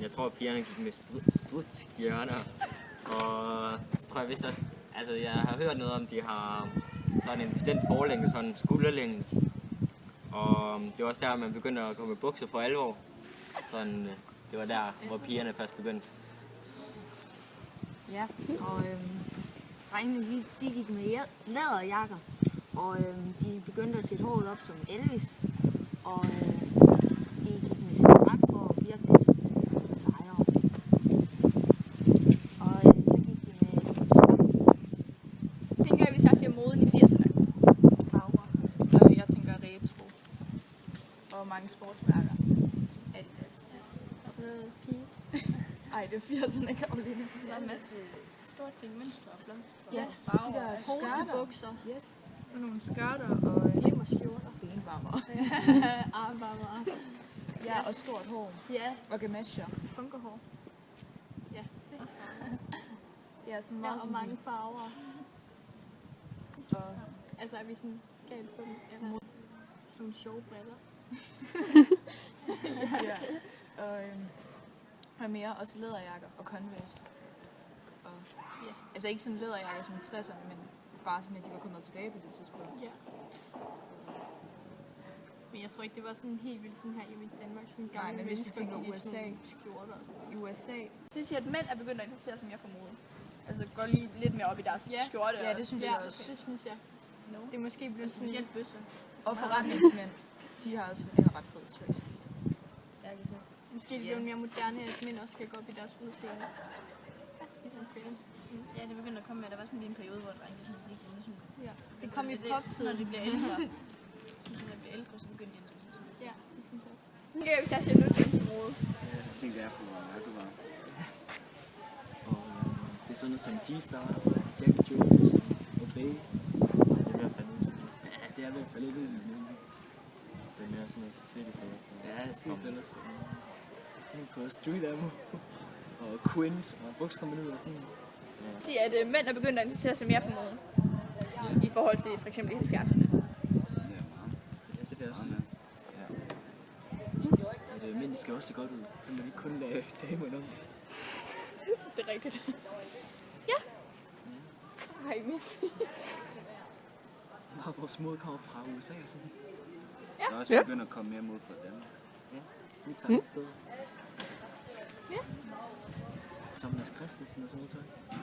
jeg tror, at pigerne gik med strutshjørner. Og så tror jeg vist også, altså jeg har hørt noget om, de har sådan en bestemt forlængde, sådan en skulderlængde. Og det var også der, man begyndte at gå med bukser for alvor. Sådan, det var der, hvor pigerne først begyndte. Ja, og drengene de gik med læderjakker, og de begyndte at sætte håret op som Elvis, og de gik med cigaret for at virke lidt sejere. Og så gik de med skamhals. Tænker jeg, hvis jeg siger moden i 80'erne. Farver. Jeg tænker retro. Og mange sportsmærker. Adidas. Peace. Ej, det er 80'erne, Karoline. Der er en masse store ting, mønstre og blomster. Ja, farver. de der skørter. Hosebukser. Yes. Sådan nogle skørter og Glimmerskjorter. benvarmer. Armvarmer. Ja, og stort hår. Ja, Og gamasher. funkerhår. Ja, Ja, sådan ja, meget og som mange farver. og Altså er vi sådan galt på dem? Eller sådan nogle sjove briller? ja. Og mere også læderjakker og Converse. Og, Ja. altså ikke sådan læderjakker som i 60'erne, men bare sådan, at de var kommet tilbage på det tidspunkt. Ja. Men jeg tror ikke, det var sådan helt vildt sådan her hjemme i Danmark. Sådan gamle men hvis vi mennesker tænker gik i USA. sådan nogle skjorter og sådan noget. I USA, synes jeg, at mænd er begyndt at interessere sig mere for mode. Altså går lige lidt mere op i deres skjorte. ja, det synes Ja, jeg også. det synes jeg. Det er måske blevet sådan Specielt bøsser. Og forretningsmænd, de har også en ret fed tøjstil. måske blevet mere moderne, at mænd også skal gå op i deres udseende. Ligesom kvinder. Ja, det begynder at komme med. Der var sådan lige en periode, hvor drengene sådan gik uden sådan. Ja. Det kom i pop-tiden. Når de bliver ældre. Når de bliver ældre, så begynder de at interessere sig. Ja, det synes jeg også. Okay, hvis jeg siger nu til mode. Så tænker jeg på mærkevarer. Og det er sådan noget som G-Star og Jack Jones og Bay. Det er i hvert fald ud. Ja, det er i hvert fald lidt ud med det. Det er mere sådan noget City Palace. Ja, jeg ser ellers. Tænk på Street Ammo og Quint og bukskerne ud og sådan. Sige, at mænd er begyndt at interessere sig mere for mode. I forhold til for eksempel i 70'erne. Det er meget. Ja, det vil jeg også sige. Ja. At mænd skal også se godt ud, så man ikke kun lade damerne om. Det er rigtigt. Ja. Hej, Miss. Meget af vores mod kommer fra USA og sådan. Ja. Der er også begyndt at komme mere mod fra Danmark. Ja, vi tager et sted. Ja. Som Mads Christensen og sådan noget tøj.